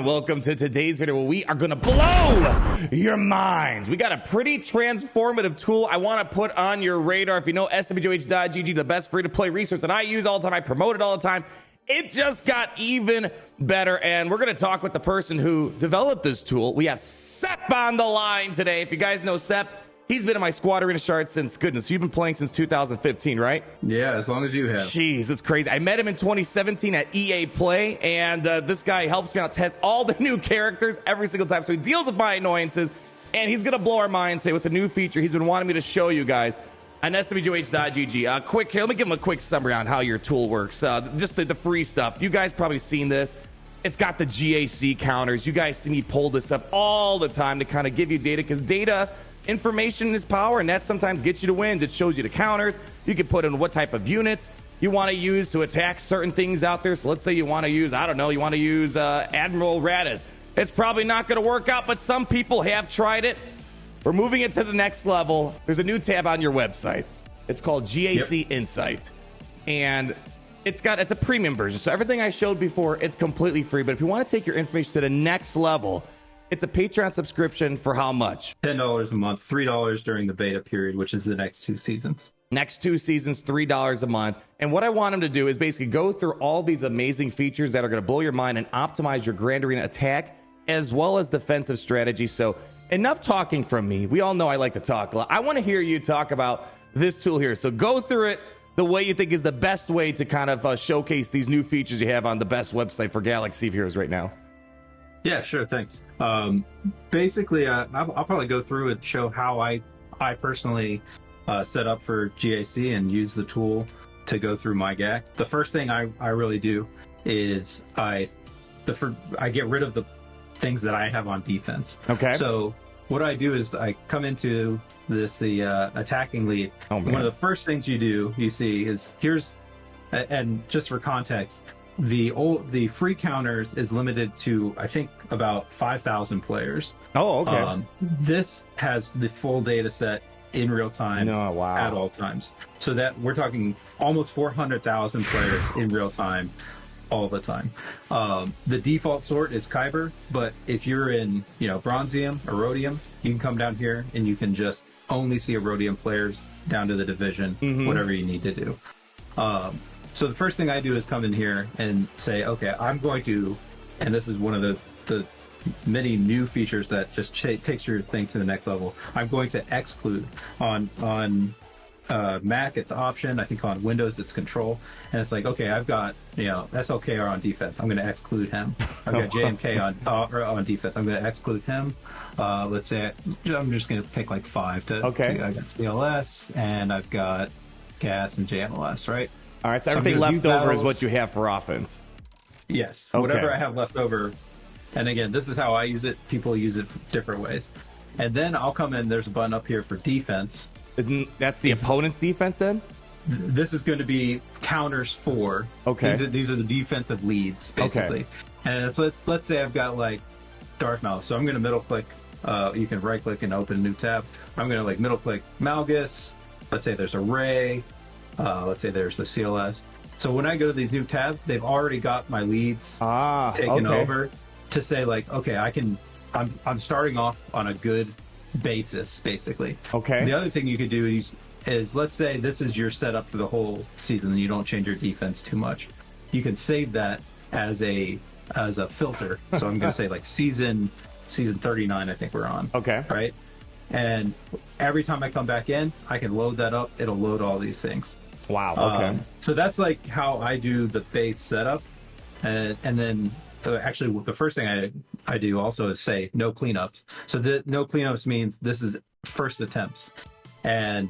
Welcome to today's video where we are going to blow your minds. We got a pretty transformative tool I want to put on your radar. If you know SWH.GG, the best free-to-play resource that I use all the time, I promote it all the time. It just got even better, and we're going to talk with the person who developed this tool. We have Sep on the line today. If you guys know Sep, he's been in my squad arena shard since, goodness, you've been playing since 2015, right? Yeah, as long as you have. Jeez, it's crazy. I met him in 2017 at EA Play, and this guy helps me out test all the new characters every single time. So he deals with my annoyances, and he's going to blow our minds today with the new feature he's been wanting me to show you guys on SWH.GG. Quick here, let me give him a quick summary on how your tool works. Just the free stuff. You guys probably seen this. It's got the GAC counters. You guys see me pull this up all the time to kind of give you data, because data... information is power, and that sometimes gets you to wins. It shows you the counters. You can put in what type of units you want to use to attack certain things out there. So let's say you want to use, I don't know, you want to use Admiral Radis. It's probably not going to work out, but some people have tried it. We're moving it to the next level. There's a new tab on your website. It's called GAC Insight, and it's a premium version. So everything I showed before, it's completely free. But if you want to take your information to the next level, it's a Patreon subscription for how much? $10 a month, $3 during the beta period, which is the next 2 seasons. Next 2 seasons, $3 a month. And what I want him to do is basically go through all these amazing features that are going to blow your mind and optimize your Grand Arena attack as well as defensive strategy. So enough talking from me. We all know I like to talk a lot. I want to hear you talk about this tool here. So go through it the way you think is the best way to kind of showcase these new features you have on the best website for Galaxy of Heroes right now. Yeah, sure. Thanks. Basically, I'll probably go through and show how I personally set up for GAC and use the tool to go through my GAC. The first thing I really do is I get rid of the things that I have on defense. Okay. So what I do is I come into the attacking lead. Oh, man. One of the first things you see is and just for context, the free counters is limited to, I think, about 5,000 players. Oh, okay. This has the full data set in real time at all times. So that we're talking almost 400,000 players in real time all the time. The default sort is Kyber, but if you're in, Bronzium or Rhodium, you can come down here and you can just only see Rhodium players down to the division, whatever you need to do. So the first thing I do is come in here and say, okay, I'm going to, and this is one of the many new features that just takes your thing to the next level. I'm going to exclude on Mac, it's option. I think on Windows, it's control. And it's like, okay, I've got, SLKR on defense. I'm going to exclude him. I've got JMK on defense. I'm going to exclude him. Let's say I'm just going to pick like 5 okay. I got CLS and I've got Gas and JMLS, right? All right, so everything left over is what you have for offense. Yes, okay. Whatever I have left over. And again, this is how I use it. People use it different ways. And then I'll come in, there's a button up here for defense. That's the opponent's defense then? This is going to be counters for. Okay. These are the defensive leads, basically. Okay. And so let's say I've got like Darth Maul. So I'm going to middle click. You can right click and open a new tab. I'm going to middle click Malgus. Let's say there's a Ray. Let's say there's the CLS. So when I go to these new tabs, they've already got my leads taken over to say like, okay, I'm starting off on a good basis, basically. Okay. The other thing you could do is let's say this is your setup for the whole season and you don't change your defense too much. You can save that as a filter. So I'm going to say like season 39, I think we're on. Okay. Right. And every time I come back in, I can load that up. It'll load all these things. Wow. Okay. So that's like how I do the base setup. And then actually the first thing I do also is say no cleanups. So the no cleanups means this is first attempts. And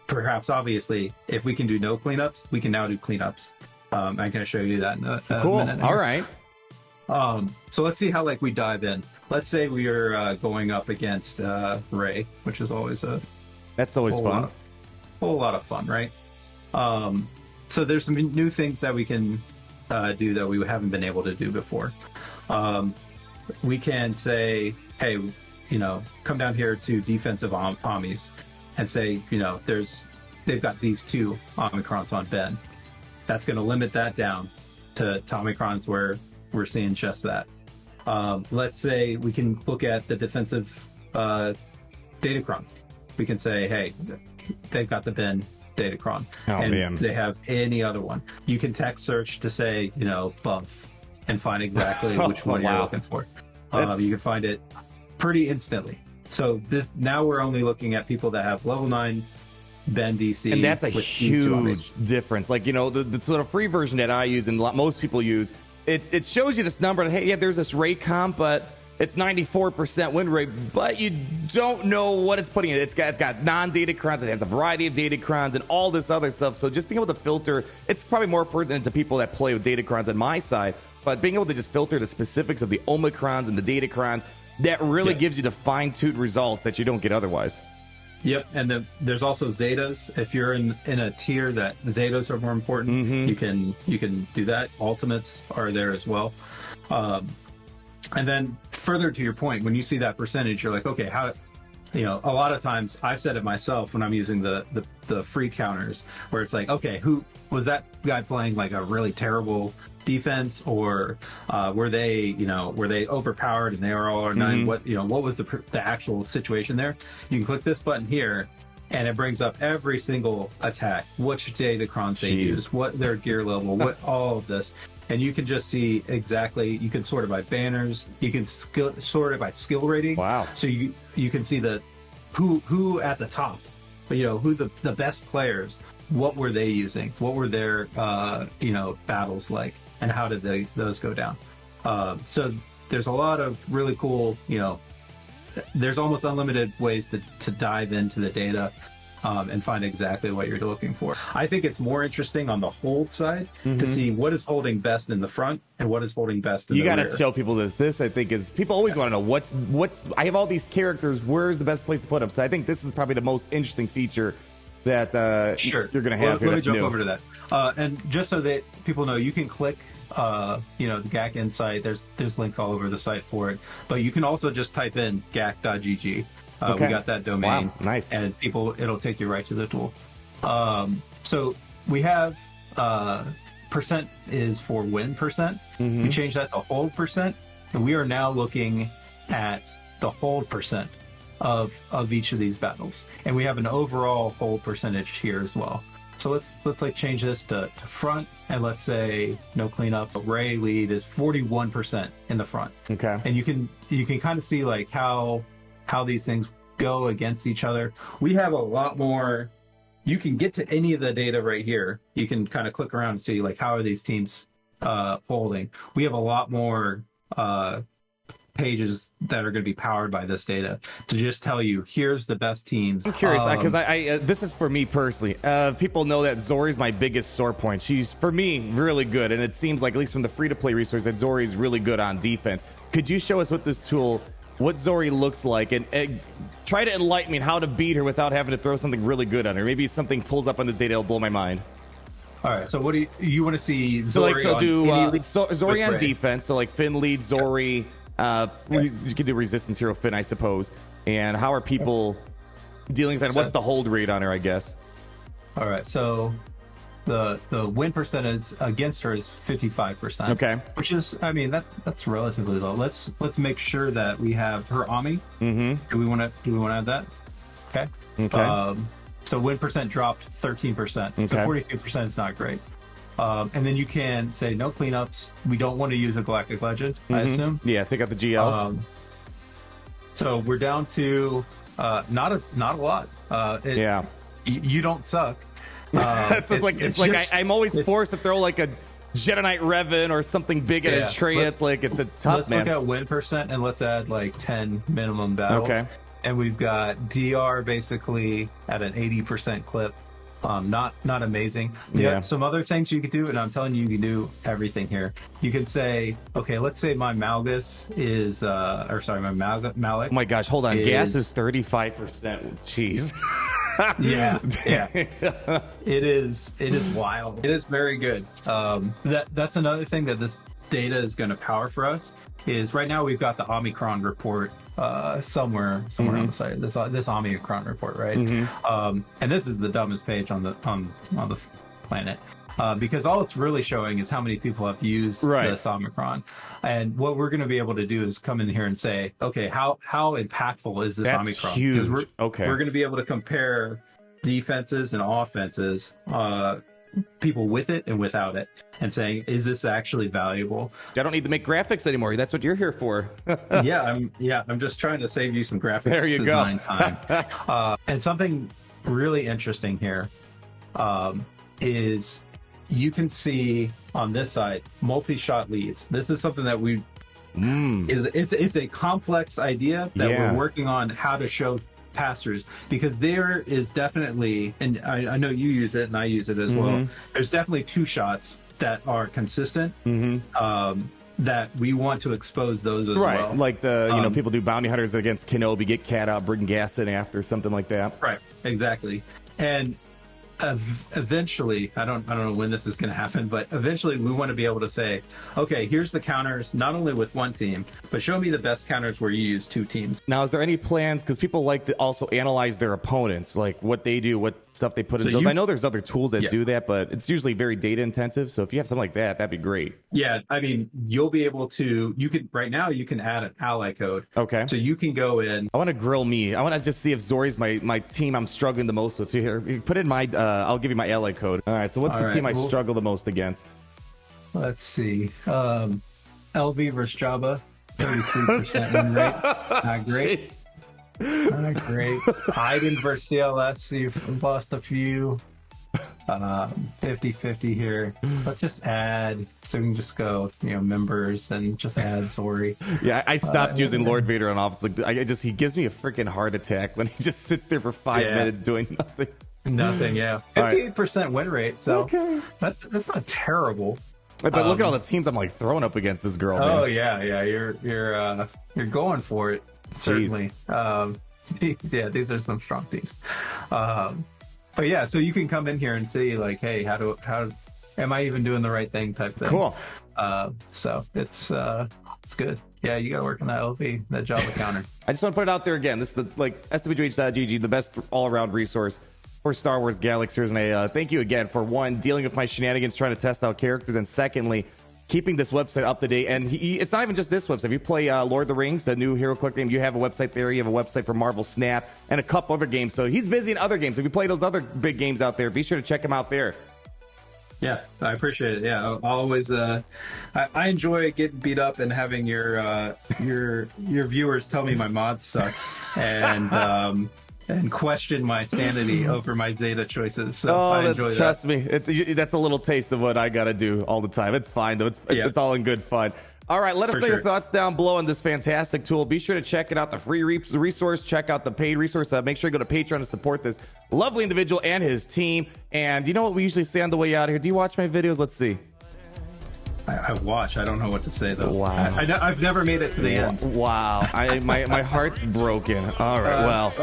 perhaps obviously if we can do no cleanups, we can now do cleanups. I can show you that in a minute. All right. So let's see how we dive in. Let's say we are going up against Ray, which is always that's always fun. Whole lot of fun, right? So there's some new things that we can do that we haven't been able to do before. We can say, hey, come down here to defensive Omis and say, they've got these 2 OMICRONs on Ben. That's going to limit that down to OMICRONs where we're seeing just that. Let's say we can look at the defensive Datacron. We can say, hey, they've got the bin Datacron, and they have any other one. You can text search to say, buff, and find exactly which one you're looking for. You can find it pretty instantly. So now we're only looking at people that have level 9 Ben DC, and that's a huge difference. Like, the sort of free version that I use and most people use, it shows you this number. Hey, yeah, there's this ray comp, but it's 94% win rate, but you don't know what it's putting in. It's got non-Datacrons, it has a variety of Datacrons and all this other stuff. So just being able to filter, it's probably more pertinent to people that play with Datacrons on my side, but being able to just filter the specifics of the OMICRONs and the Datacrons, that really gives you the fine-tuned results that you don't get otherwise. Yep, and there's also Zetas. If you're in a tier that Zetas are more important, you can do that. Ultimates are there as well. And then further to your point, when you see that percentage, you're like, okay, how? A lot of times I've said it myself when I'm using the free counters, where it's like, okay, who was that guy playing like a really terrible defense, or were they overpowered and they are all R9? What was the actual situation there? You can click this button here, and it brings up every single attack, which Datacrons they use, what their gear level, what all of this. And you can just see exactly, you can sort it by banners, you can sort it by skill rating. Wow. So you can see who at the top, who the best players, what were they using? What were their, battles like? And how did those go down? So there's a lot of really cool, there's almost unlimited ways to dive into the data. And find exactly what you're looking for. I think it's more interesting on the hold side to see what is holding best in the front and what is holding best in the rear. You got to show people this. This, I think, is people always want to know what's. I have all these characters. Where's the best place to put them? So I think this is probably the most interesting feature that you're going to have. Let me jump over to that. And just so that people know, you can click. The GAC Insight. There's links all over the site for it, but you can also just type in gac.gg. We got that domain. Wow, nice. And it'll take you right to the tool. So we have percent is for win percent. We changed that to hold percent, and we are now looking at the hold percent of each of these battles, and we have an overall hold percentage here as well. So let's like change this to front, and let's say no cleanup. Ray lead is 41% in the front. Okay. And you can kind of see like how these things go against each other. We have a lot more. You can get to any of the data right here. You can kind of click around and see like how are these teams holding. We have a lot more pages that are going to be powered by this data to just tell you here's the best teams. I'm curious because I this is for me personally. People know that ZORRII is my biggest sore point. She's for me really good, and it seems like at least from the free-to-play resource that ZORRII is really good on defense. Could you show us with this tool what ZORRII looks like and try to enlighten me on how to beat her without having to throw something really good on her? Maybe something pulls up on this data, it'll blow my mind. All right, so what do you want to see? ZORRII on defense. So like Finn lead ZORRII. You can do resistance hero Finn, I suppose. And how are people dealing with that? What's the hold rate on her, I guess? All right, so the win percentage against her is 55%. Okay, which is, I mean, that's relatively low. Let's make sure that we have her Ami. Do we want to add that? Okay. So win percent dropped 13%. Okay. So 42% is not great. And then you can say no cleanups. We don't want to use a Galactic Legend, I assume. Yeah, take out the GLs. So we're down to not a lot. You don't suck. I'm always forced to throw like a Jedi Knight Revan or something big at a tray. It's tough, let's man. Look at win percent and let's add like 10 minimum battles. Okay. And we've got DR basically at an 80% clip. Not amazing. There are some other things you could do, and I'm telling you, you can do everything here. You can say, okay, let's say my Malgus is, my Malik. Oh my gosh, hold on. Gas is 35%. Jeez. yeah. It is wild. It is very good. That's another thing that this data is going to power for us. Is right now we've got the OMICRON report somewhere on the site. This OMICRON report, right? And this is the dumbest page on this planet. because all it's really showing is how many people have used this Omicron. And what we're going to be able to do is come in here and say, okay, how impactful is this Omicron? Huge. We're going to be able to compare defenses and offenses, people with it and without it, and saying, is this actually valuable? I don't need to make graphics anymore. That's what you're here for. I'm just trying to save you some graphics design time. And something really interesting here is you can see on this side multi-shot leads. This is something that it's a complex idea that we're working on how to show passers, because there is definitely, and I know you use it and I use it as well, there's definitely two shots that are consistent, that we want to expose those as well. Like the people do bounty hunters against Kenobi, get Cat out, bring gas in after, something like that. Right, exactly. And eventually, I don't know when this is going to happen, but eventually we want to be able to say, okay, here's the counters, not only with one team, but show me the best counters where you use two teams. Now, is there any plans, because people like to also analyze their opponents, like what they do, what stuff they put in zones. I know there's other tools that do that, but it's usually very data intensive. So if you have something like that, that'd be great. Yeah, I mean, you'll be able to, right now you can add an ally code. Okay. So you can go in. I want to grill me. I want to just see if Zorrii's my team I'm struggling the most with. So here, put in my, I'll give you my ally code. All right, so what's the team I struggle the most against? Let's see. LV versus Jabba, 33% win rate. Not great. Not great. Iden versus CLS, you've lost a few. 50-50 here. Let's just add, so we can just go, members and just add ZORRII. Yeah, I stopped using Lord Vader on offense. Like, he gives me a freaking heart attack when he just sits there for 5 minutes doing nothing. Nothing, yeah. 58% win rate, so that's not terrible. But look at all the teams I'm like throwing up against this girl. Oh man. yeah, you're going for it, certainly. Yeah, these are some strong teams. But yeah, so you can come in here and see like, hey, how am I even doing the right thing type thing. Cool. So it's good. Yeah, you got to work on that LP, that Java counter. I just want to put it out there again. This is SWH.GG, the best all-around resource for Star Wars Galaxies. And I thank you again for, one, dealing with my shenanigans, trying to test out characters, and secondly, keeping this website up to date. And it's not even just this website. If you play Lord of the Rings, the new Hero Click game, you have a website there. You have a website for Marvel Snap and a couple other games. So he's busy in other games. If you play those other big games out there, be sure to check him out there. Yeah, I appreciate it. Yeah, I'll always. I enjoy getting beat up and having your viewers tell me my mods suck and question my sanity over my Zeta choices. So I enjoy that. Trust me, that's a little taste of what I got to do all the time. It's fine though. It's all in good fun. All right, let us know your thoughts down below on this fantastic tool. Be sure to check it out, the free resource. Check out the paid resource. Make sure you go to Patreon to support this lovely individual and his team. And you know what we usually say on the way out here? Do you watch my videos? Let's see. I watch. I don't know what to say, though. Wow. I've never made it to the end. Wow. My heart's broken. All right, well,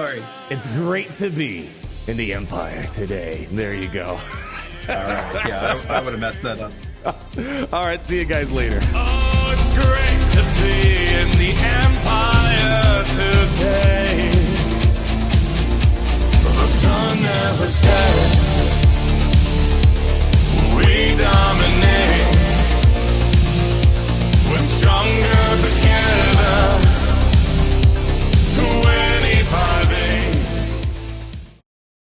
it's great to be in the Empire today. There you go. All right. Yeah, I would have messed that up. All right, see you guys later. Oh, it's great to be in the Empire today. The sun never sets.